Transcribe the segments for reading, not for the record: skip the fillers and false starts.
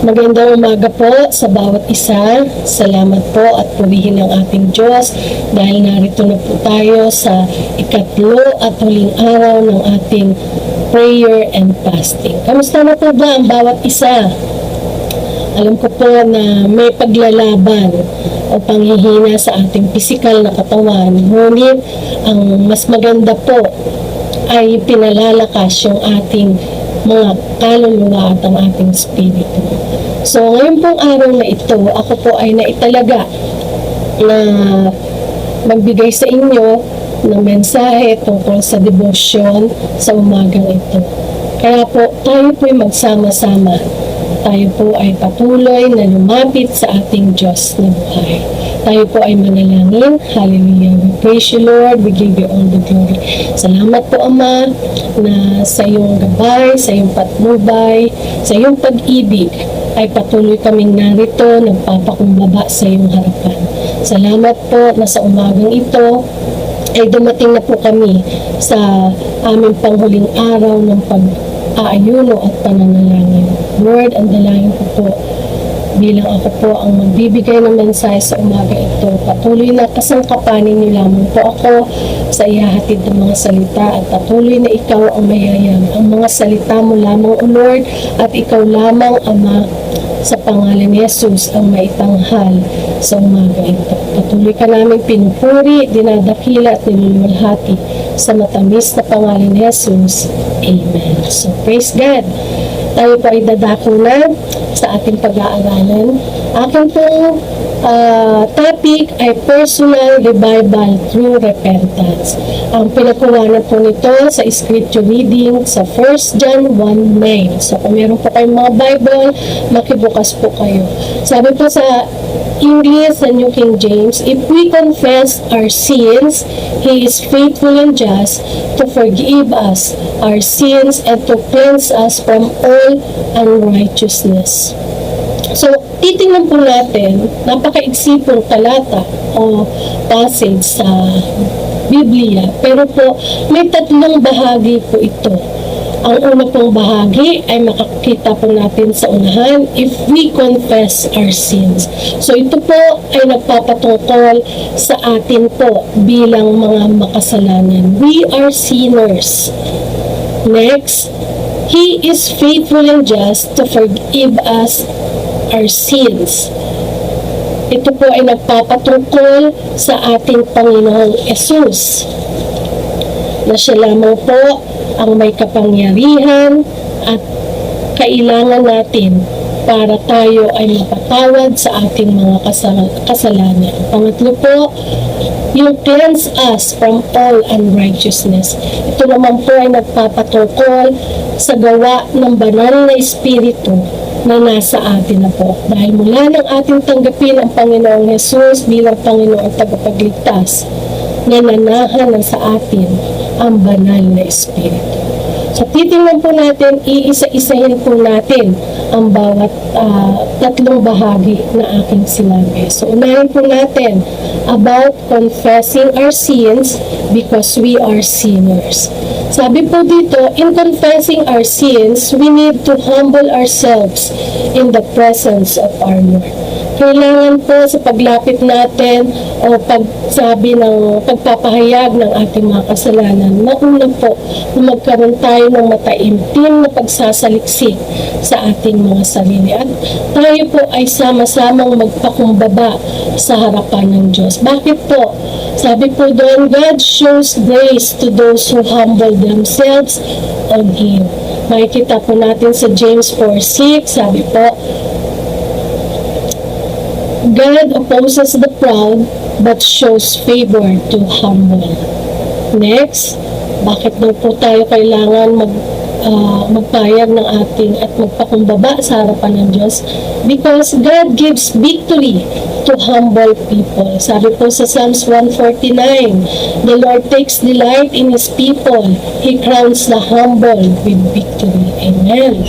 Magandang umaga po sa bawat isa. Salamat po at purihin ang ating Diyos dahil narito na po tayo sa ikatlo at huling araw ng ating prayer and fasting. Kamusta na po ba ang bawat isa? Alam ko po na may paglalaban o panghihina sa ating pisikal na katawan. Ngunit ang mas maganda po ay pinalalakas yung ating mga kaluluwa at ang ating spirito. So, ngayon pong araw na ito, ako po ay naitalaga na magbigay sa inyo ng mensahe tungkol sa devotion sa umagang ito. Kaya po, tayo po ay magsama-sama. Tayo po ay patuloy na lumapit sa ating Diyos na buhay. Tayo po ay manalangin. Hallelujah. We praise you, Lord. We give you all the glory. Salamat po, Ama, na sa iyong gabay, sa iyong patnubay, sa iyong pag-ibig, ay patuloy kaming narito, nagpapakumbaba sa iyong harapan. Salamat po na sa umagang ito, ay dumating na po kami sa aming panghuling araw ng pag-aayuno at pananalangin. Lord, ang dalangin ko po, bilang ako po ang magbibigay ng mensahe sa umaga ito, patuloy na kasangkapanin niyo lamang po ako sa ihahatid ng mga salita at patuloy na ikaw ang mayayam. Ang mga salita mo lamang, O Lord, at ikaw lamang, Ama, sa pangalan ni Jesus ang maitanghal sa umaga ito. Patuloy ka namin pinupuri, dinadakila at niluluwalhati sa matamis na pangalan ni Jesus. Amen. So, praise God. Tayo po ay dadako na sa ating pag-aaralan. Aking pong topic ay personal revival through repentance. Ang pinagkuhanan po nito sa scripture reading sa 1 John 1:9. So kung meron po kayong mga Bible, makibukas po kayo. Sabi po sa English sa New King James, if we confess our sins, He is faithful and just to forgive us our sins and to cleanse us from all unrighteousness. So, titingnan po natin, napaka-igsipong talata o passage sa Biblia, pero po may tatlong bahagi po ito. Ang una pong bahagi ay makikita po natin sa unahan, if we confess our sins. So ito po ay nagpapatungkol sa atin po bilang mga makasalanan. We are sinners. Next, He is faithful and just to forgive us our sins. Ito po ay nagpapatungkol sa ating Panginoong Yesus, na siya lamang po ang may kapangyarihan at kailangan natin para tayo ay mapatawad sa ating mga kasalanan. Pangatlo po, yung cleanse us from all unrighteousness. Ito naman po ay nagpapatungkol sa gawa ng banal na Espiritu na nasa atin na po. Dahil mula nang ating tanggapin ang Panginoong Jesus bilang Panginoong tagapagligtas, nananahan na sa atin ang banal na Espiritu. So, titingnan po natin, iisa-isahin po natin ang bawat tatlong bahagi na aking sinabi. So, unahin po natin about confessing our sins because we are sinners. Sabi po dito, in confessing our sins, we need to humble ourselves in the presence of our Lord. Kailangan po sa paglapit natin o pagsabi ng pagpapahayag ng ating mga kasalanan, mauna po na magkaroon tayo ng mataimtim na pagsasaliksik sa ating mga sarili. At tayo po ay sama-samang magpakumbaba sa harapan ng Diyos. Bakit po? Sabi po doon, God shows grace to those who humble themselves on Him. Makikita po natin sa James 4:6, sabi po, God opposes the proud but shows favor to humble. Next, bakit daw po tayo kailangan magpayag ng ating at magpakumbaba sa harapan ng Diyos? Because God gives victory to humble people. Sabi po sa Psalms 149, the Lord takes delight in His people. He crowns the humble with victory. Amen.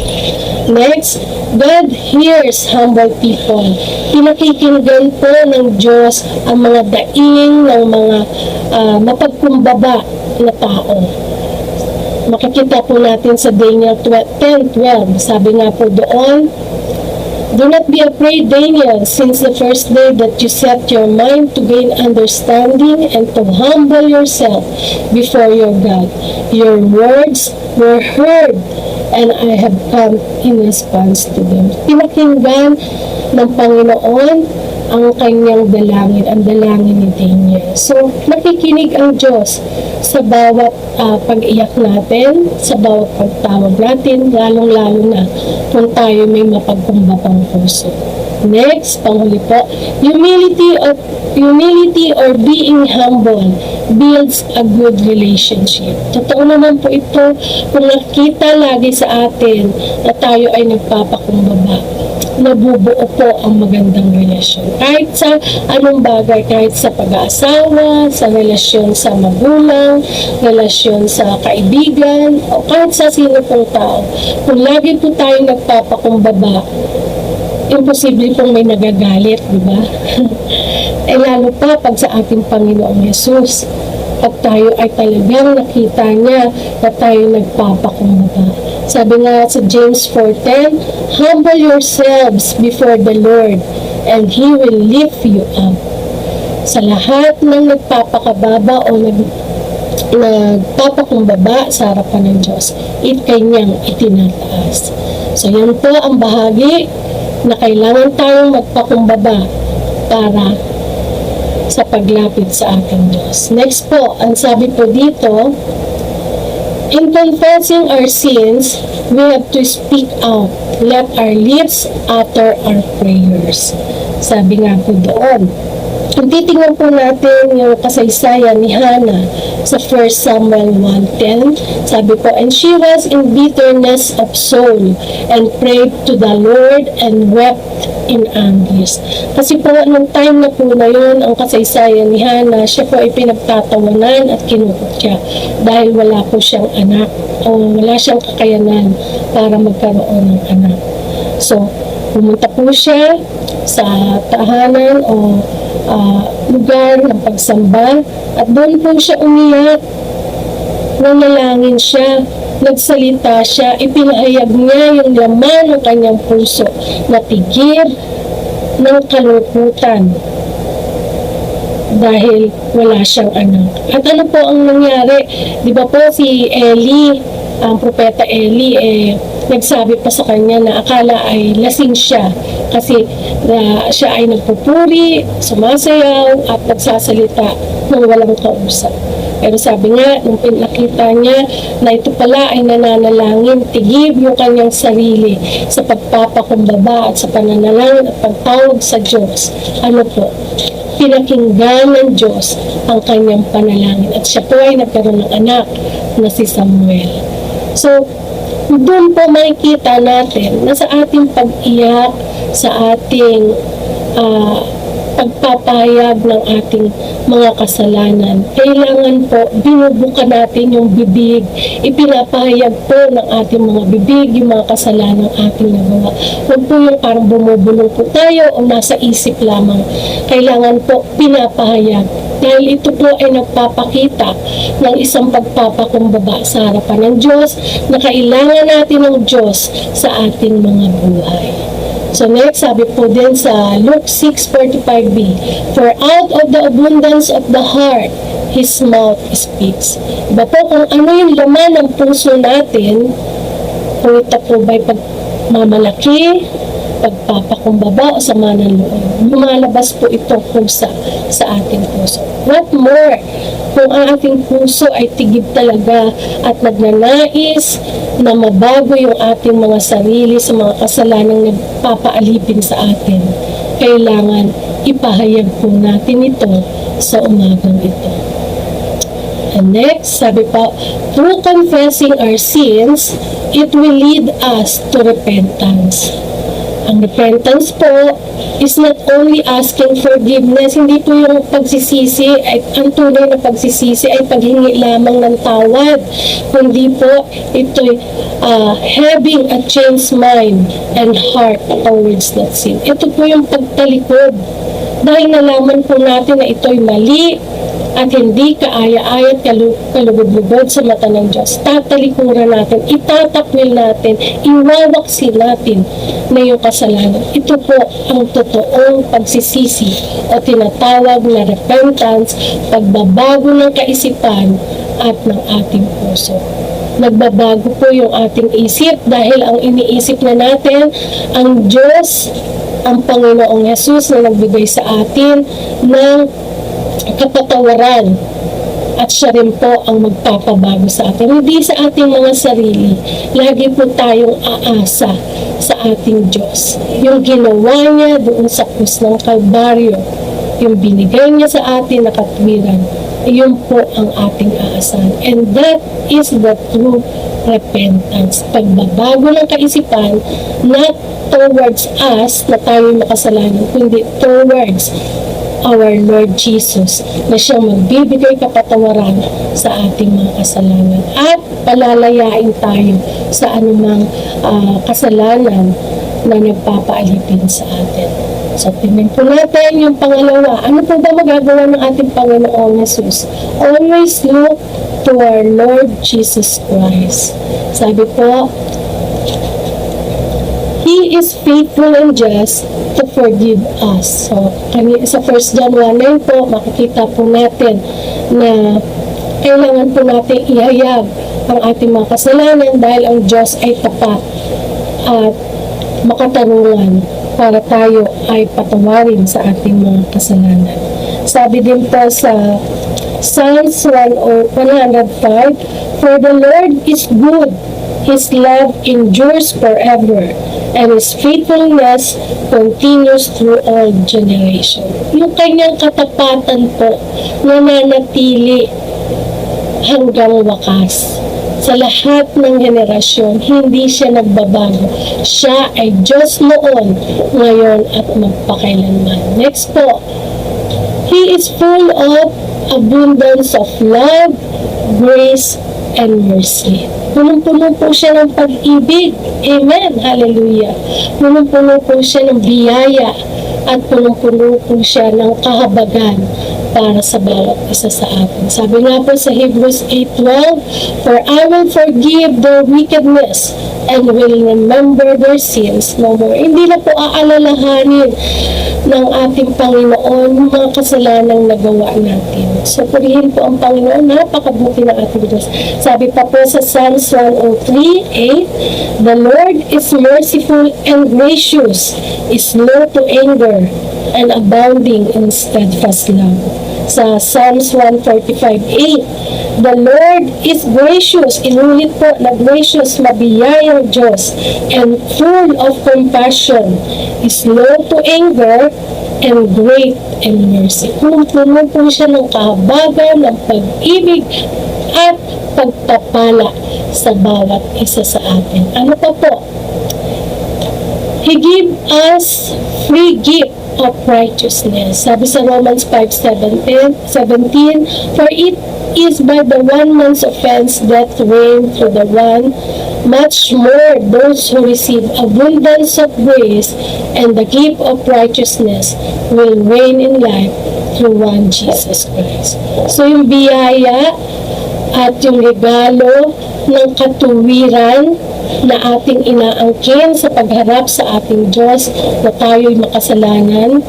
Next, God hears humble people. Pinakikinggan po ng Diyos ang mga daing ng mga mapagkumbaba na tao. Makikita po natin sa Daniel 10:12. Sabi nga po doon, Do not be afraid, Daniel, since the first day that you set your mind to gain understanding and to humble yourself before your God. Your words were heard, and I have come in response to them. Pinakinggan ng Panginoon ang kanyang dalangin, ang dalangin ni Daniel. So, nakikinig ang Diyos sa bawat pag-iyak natin, sa bawat pagtawag natin, lalong-lalo na kung tayo may mapagkumbabang puso. Next, panghuli po, humility or being humble builds a good relationship. Totoo naman po ito, kung nakita lagi sa atin na tayo ay nagpapakumbaba, nabubuo po ang magandang relasyon. Kahit sa anong bagay, kahit sa pag-aasawa, sa relasyon sa magulang, relasyon sa kaibigan, o kahit sa sino pong tao. Kung lagi po tayo nagpapakumbaba, imposible pong may nagagalit, di ba? Eh lalo pa pag sa ating Panginoong Yesus, at tayo ay talagang nakita niya na tayo nagpapakumbaba. Sabi nga sa James 4:10, humble yourselves before the Lord, and He will lift you up. Sa lahat ng nagpapakababa o nagpapakumbaba sa harapan ng Diyos, kanyang itinataas. So yan po ang bahagi na kailangan tayong magpakumbaba para sa paglapit sa ating Diyos. Next po, ang sabi po dito, in confessing our sins, we have to speak out. Let our lips utter our prayers. Sabi nga po doon. Kung titingnan po natin yung kasaysayan ni Hannah sa 1 Samuel 1:10, sabi po, and she was in bitterness of soul and prayed to the Lord and wept in anguish. Kasi po, nung time na po na yun, ang kasaysayan ni Hannah, siya po ay pinagtatawanan at kinukutya dahil wala po siyang anak o wala siyang kakayanan para magkaroon ng anak. So, pumunta po siya sa tahanan o lugar ng pagsamba at doon po siya umiyak, nanalangin siya, nagsalita siya, ipinahayag niya yung laman ng kanyang puso na tigil ng kalungkutan dahil wala siyang anak. At ano po ang nangyari? Di ba po si Eli, ang propeta Eli, nagsabi pa sa kanya na akala ay lasing siya kasi siya ay nagpupuri, sumasayaw at nagsasalita ng walang kausap. Pero sabi nga, nung pinakita niya na ito pala ay nananalangin, tigib yung kanyang sarili sa pagpapakumbaba at sa pananalangin at pagtawag sa Diyos. Ano po? Pinakinggan ng Diyos ang kanyang panalangin at siya po ay nagkaroon ng anak na si Samuel. So, doon po makikita natin na sa ating pag-iyak, sa ating pagpapahayag ng ating mga kasalanan, kailangan po binubuka natin yung bibig, ipinapahayag po ng ating mga bibig yung mga kasalanan ating nagawa. Huwag po yung parang bumubulong po tayo o nasa isip lamang. Kailangan po pinapahayag dahil ito po ay nagpapakita ng isang pagpapakumbaba sa harapan ng Diyos na kailangan natin ng Diyos sa ating mga buhay. So next, sabi po din sa Luke 6:45b, for out of the abundance of the heart, His mouth speaks. Diba po kung ano yung laman ng puso natin, kung ito po ba'y pagmamalaki, pagpapakumbaba o sama ng loob, lumalabas po ito pusa sa ating puso. What more, kung ang ating puso ay tigib talaga at nagnanais na mabago yung ating mga sarili sa mga kasalanang nagpapaalipin sa atin, kailangan ipahayag po natin ito sa umagang ito. And next, sabi pa, through confessing our sins, it will lead us to repentance. Ang repentance po is not only asking forgiveness, hindi po yung pagsisisi, ang tunay na pagsisisi ay paghingi lamang ng tawad, kundi po ito'y having a changed mind and heart towards that sin. Ito po yung pagtalikod. Dahil nalaman po natin na ito'y mali at hindi kaaya-aya at kalugod-lugod sa mata ng Diyos. Tatalikuran natin, itatakwil natin, iwawaksin natin na yung kasalanan. Ito po ang totoong pagsisisi o tinatawag na repentance, pagbabago ng kaisipan at ng ating puso. Nagbabago po yung ating isip dahil ang iniisip na natin, ang Diyos, ang Panginoong Hesus na nagbigay sa atin ng kapatawaran at siya rin po ang magpapabago sa atin. Hindi sa ating mga sarili. Lagi po tayong aasa sa ating Diyos. Yung ginawa niya doon sa krus ng Kalbaryo, yung binigay niya sa atin na katwiran, yun po ang ating aasahan. And that is the true repentance. Pagbabago ng kaisipan, not towards us na tayo makasalanan, kundi towards our Lord Jesus na siyang magbibigay kapatawaran sa ating mga kasalanan at palalayain tayo sa anumang kasalanan na nagpapaalipin sa atin. So, tingnan po natin yung pangalawa. Ano po ba magagawa ng ating Panginoong Jesus? Always look to our Lord Jesus Christ. Sabi po, He is faithful and just to forgive us. So, sa 1 John 1:9 po, makikita po natin na kailangan po natin ihayag ang ating mga kasalanan dahil ang Diyos ay tapat at makatarungan para tayo ay patawarin sa ating mga kasalanan. Sabi din po sa Psalms 105, For the Lord is good, His love endures forever, and His faithfulness continues through all generation. Yung kanyang katapatan po, nananatili hanggang wakas. Sa lahat ng henerasyon, hindi siya nagbabago. Siya ay Diyos noon, ngayon at magpakailanman. Next po, He is full of abundance of love, grace, and mercy. Punong-puno po siya ng pag-ibig. Amen. Hallelujah. Punong-puno po siya ng biyaya at punong-puno po siya ng kahabagan para sa bawat isa sa atin. Sabi nga po sa Hebrews 8:12, For I will forgive their wickedness and will remember their sins no more. Hindi na po aalalahanin ng ating Panginoon yung mga kasalanang nagawa natin. So, purihin po ang Panginoon. Napakabuti ng ating Diyos. Sabi pa po sa Psalms 103:8, The Lord is merciful and gracious, is slow to anger, and abounding in steadfast love. Sa Psalms 145:8, The Lord is gracious, inulit po na gracious, mabiyayang Diyos, and full of compassion, is slow to anger, and great in mercy. Puno po siya ng kahabagan, ng pag-ibig, at pagpapala sa bawat isa sa atin. Ano pa po? He give us free gift of righteousness. Sabi sa Romans 5:17, For it is by the one man's offense that reigned through the one, much more those who receive abundance of grace and the gift of righteousness will reign in life through one Jesus Christ. So yung biyaya at yung regalo ng katuwiran na ating inaangkin sa pagharap sa ating Diyos na tayo'y makasalanan,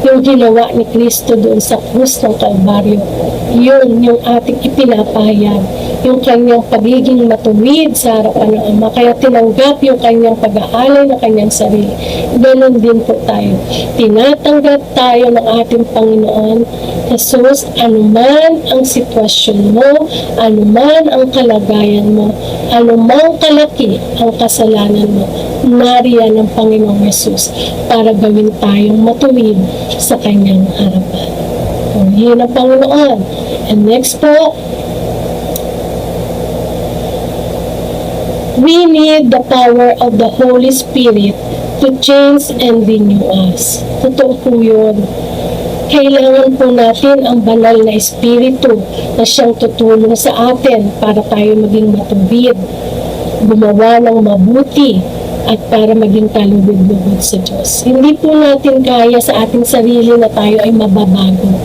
yung ginawa ni Kristo doon sa krus ng Kalbaryo, yun yung ating ipinapahayag, yung kanyang pagiging matuwid sa harapan ng Ama, kaya tinanggap yung kanyang pag-aalay ng kanyang sarili. Ganon din po tayo. Tinatanggap tayo ng ating Panginoon Jesus, anuman ang sitwasyon mo, anuman ang kalagayan mo, anumang kalaki ang kasalanan mo, nariyan ng Panginoong Jesus para gawin tayong matuwid sa kanyang harapan. Purihin ang Panginoon. And next po, we need the power of the Holy Spirit to change and renew us. Totoo po yun. Kailangan po natin ang banal na Espiritu na siyang tutulong sa atin para tayo maging matuwid, gumawa ng mabuti, at para maging kalugod-lugod sa Diyos. Hindi po natin kaya sa ating sarili na tayo ay mababago.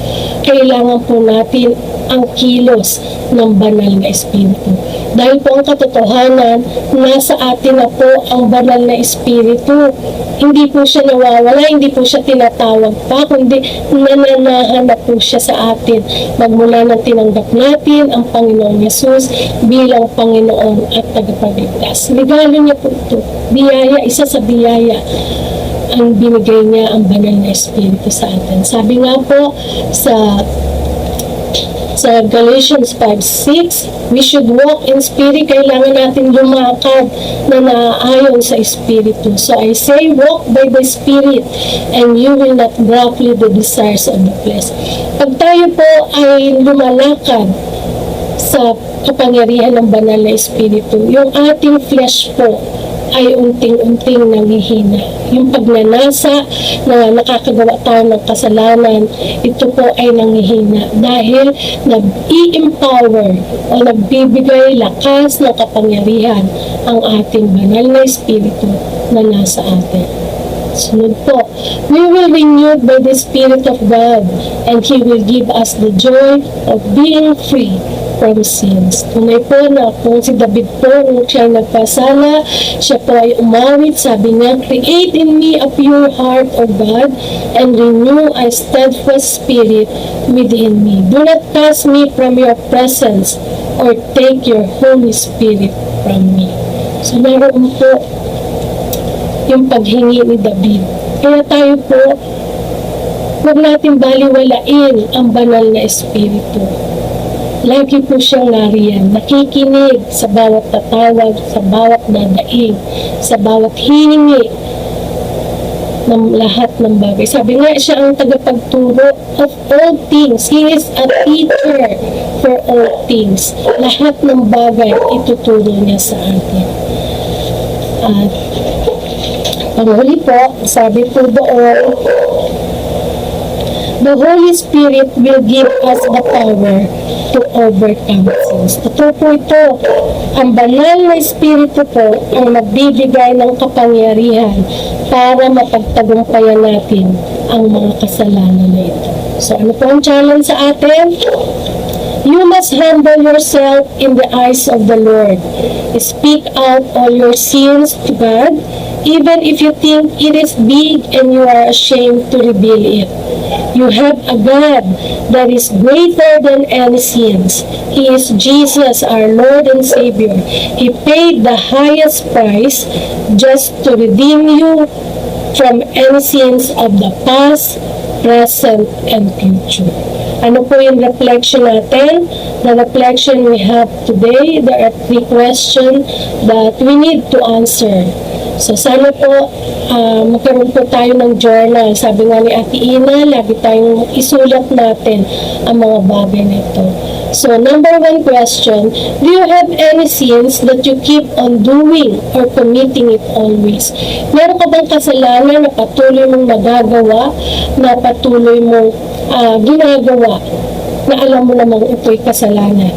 kailangan po natin ang kilos ng banal na Espiritu. Dahil po ang katotohanan, nasa atin na po ang banal na Espiritu. Hindi po siya nawawala, hindi po siya tinatawag pa, kundi nananahan na po siya sa atin. Magmula nang tinanggap natin ang Panginoon Yesus bilang Panginoon at tagapagligtas. Regalo niya po ito. Biyaya, isa sa biyaya ang binigay niya ang banal na Espiritu sa atin. Sabi nga po sa Galatians 5:6, we should walk in Spirit. Kailangan natin lumakad na naaayon sa Espiritu. So I say, walk by the Spirit and you will not gratify the desires of the flesh. Pag tayo po ay lumalakad sa kapangyarihan ng banal na Espiritu, yung ating flesh po ay unting-unting nanghihina. Yung pagnanasa na nakakagawa tayo ng kasalanan, ito po ay nanghihina dahil nag-i-empower o nagbibigay lakas ng kapangyarihan ang ating banal na Espiritu na nasa atin. Sunod po, we will renew by the Spirit of God and He will give us the joy of being free from sins. Tunay po na kung si David po, nung siya nagpasala, siya po ay umawit, sabi niya, create in me a pure heart, O God, and renew a steadfast spirit within me. Do not cast me from your presence or take your Holy Spirit from me. So meron po yung paghingi ni David. Kaya tayo po, huwag natin baliwalain ang banal na Espiritu. Lagi po siyang nariyan, nakikinig sa bawat tatawag, sa bawat dadaing, sa bawat hiningi ng lahat ng bagay. Sabi nga, siya ang tagapagturo of all things. He is a teacher for all things. Lahat ng bagay ituturo niya sa atin. At panghuli po, sabi po doon, the Holy Spirit will give us the power to overcome sins. Totoo po ito. Ang banal na Espiritu po ang magbibigay ng kapangyarihan para mapagtagumpayan natin ang mga kasalanan na ito. So ano po ang challenge sa atin? You must humble yourself in the eyes of the Lord. Speak out all your sins to God, even if you think it is big and you are ashamed to reveal it. You have a God that is greater than any sins. He is Jesus, our Lord and Savior. He paid the highest price just to redeem you from any sins of the past, present, and future. Ano po yung reflection natin? The reflection we have today, there are 3 questions that we need to answer. So sana po magkaroon po tayo ng journal. Sabi nga ni Ate Ina, lagi tayong isulat natin ang mga bagay nito. So number 1 question, do you have any sins that you keep on doing or committing it always? Meron ka bang kasalanan na patuloy mong nagagawa, na patuloy mong ginagawa, na alam mo namang ito'y kasalanan?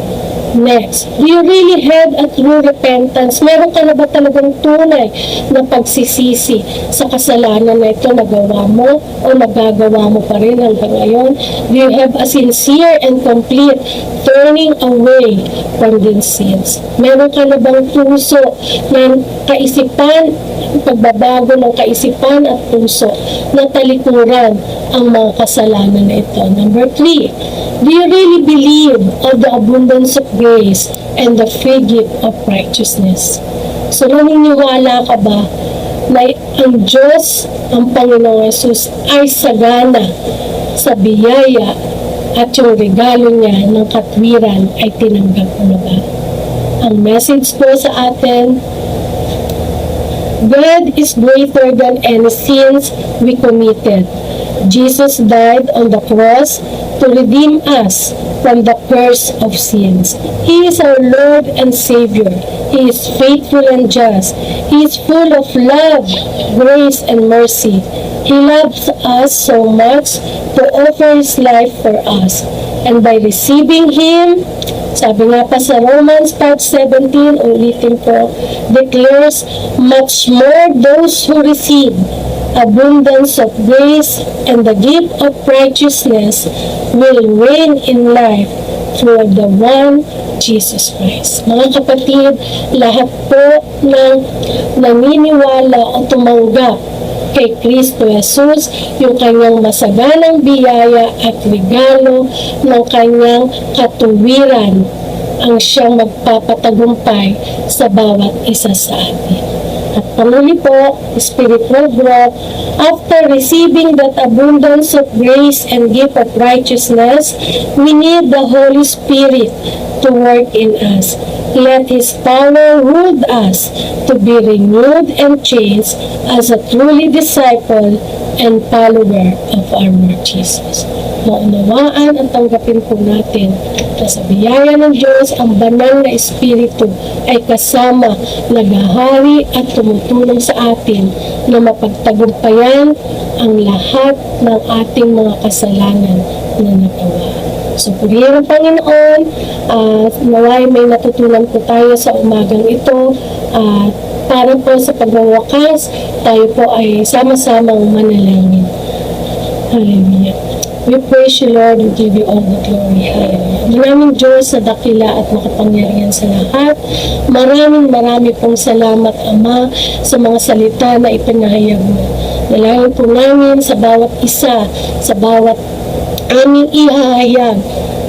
Next, do you really have a true repentance? Meron ka na ba talagang tunay na pagsisisi sa kasalanan na ito nagawa mo o nagagawa mo pa rin hanggang ngayon? Do you have a sincere and complete turning away from these sins? Meron ka na bang puso ng kaisipan, pagbabago ng kaisipan at puso na talikuran ang mga kasalanan na ito? Number 3, do you really believe of the abundance of grace and the free gift of righteousness? So, naniniwala ka ba na ang Diyos, ang Panginoong Yesus, ay sagana sa biyaya at yung regalo niya ng katwiran ay tinanggap mo na ba? Ang message po sa atin, God is greater than any sins we committed. Jesus died on the cross to redeem us from the curse of sins. He is our Lord and Savior. He is faithful and just. He is full of love, grace, and mercy. He loves us so much to offer His life for us. And by receiving Him, sabi nga pa sa Romans 5:17, ulitin po, declares, much more those who receive abundance of grace, and the gift of righteousness will reign in life through the one Jesus Christ. Mga kapatid, lahat po ng naniniwala o tumanggap kay Kristo Jesus, yung kanyang masaganang biyaya at regalo ng kanyang katuwiran ang siyang magpapatagumpay sa bawat isa sa atin. At panuli po, spiritual growth, after receiving that abundance of grace and gift of righteousness, we need the Holy Spirit to work in us. Let His power rule us to be renewed and changed as a truly disciple and follower of our Lord Jesus. Maunawaan at tanggapin po natin na sa biyaya ng Diyos, ang banal na Espiritu ay kasama, naghahari at tumutulong sa atin na mapagtagumpayan ang lahat ng ating mga kasalanan na nagawa. So, purihin ang Panginoon, naway may natutunan po tayo sa umagang ito, at para po sa pagwawakas, tayo po ay sama-samang manalangin. Hallelujah. We praise you, Lord, we give you all the glory. Hallelujah. Maraming Diyos na dakila at makapangyarihan sa lahat. Maraming pong salamat, Ama, sa mga salita na ipinahayag mo. Dalangin po namin sa bawat isa, sa bawat aming ihahayag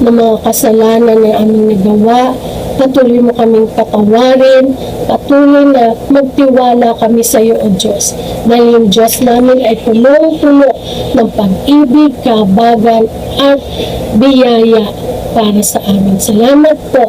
ng mga kasalanan na aming nagawa. Patuloy mo kaming patawarin, patuloy na magtiwala kami sa iyo, O Diyos. Dahil yung Diyos namin ay pulong-pulo ng pag-ibig, kahabagan at biyaya para sa amin. Salamat po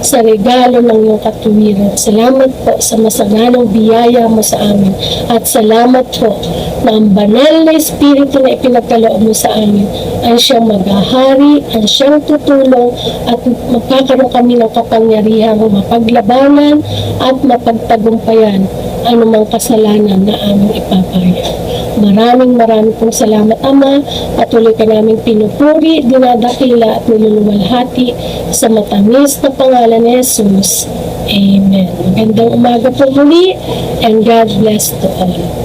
sa regalo ng iyong katuwiran. Salamat po sa masaganang biyaya mo sa amin. At salamat po na ang banal na Espiritu na ipinagkaloob mo sa amin ang siyang maghahari, ang siyang tutulong at magkakaroon kami ng kapangyarihang mapaglabanan at mapagtagumpayan anumang kasalanan na aming ipapaya. Maraming pong salamat, Ama. Patuloy ka naming pinupuri, dinadakila at niluluwalhati sa matamis na pangalan ni Jesus. Amen. Magandang umaga po muli and God bless to all.